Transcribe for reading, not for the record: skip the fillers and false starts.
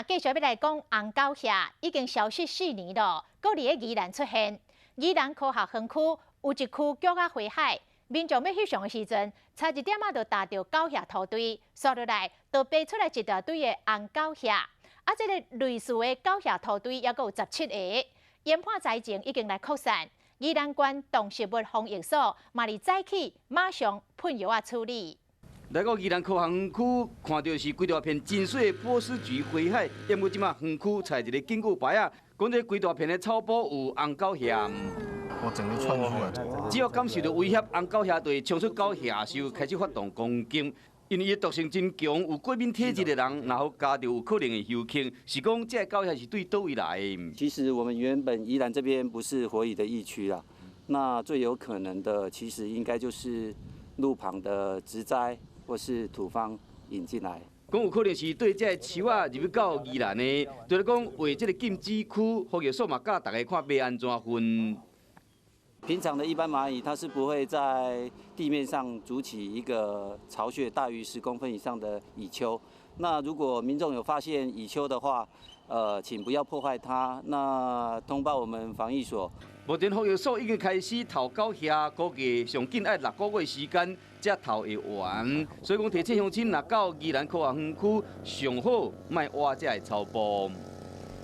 啊，继续要来讲红狗虾，已经消失4年了，搁伫咧宜兰出现。宜兰科学园区有一区叫啊花海，民众要翕相的时阵，差一点就踏到狗虾土堆，刷落来就爬出来一大堆的红狗虾。啊，这个类似的狗虾土堆也有17个，研判灾情已经来扩散。宜兰县动植物防疫所嘛伫早起马上喷药啊处理。 来到宜兰科学园区，看到是规大片真水的波斯菊花海，因为即马园区采一个坚固牌啊，讲这规大片的草埔有红狗虾。我整个窜出来。只要感受到威胁，红狗虾就会冲出狗下手，开始发动攻击。因为伊毒性真强，有过敏体质的人，然后加到有可能会休克，是讲这狗虾是对倒位来的？其实我们原本宜兰这边不是火蚁的疫区啦，那最有可能的其实应该就是路旁的植栽。 或是土方引进来，讲有可能是对这树啊入去到宜兰的，就是讲为这个禁止区，防疫所嘛教大家看要安怎分。平常的一般蚂蚁，它是不会在地面上筑起一个巢穴大于10公分以上的蚁丘。那如果民众有发现蚁丘的话，请不要破坏它，那通报我们防疫所。 目前防疫所已经开始投狗虾，估计上紧要6个月时间才投会完，所以讲提醒乡亲，若到宜兰科学园区，上好莫挖这个草埔。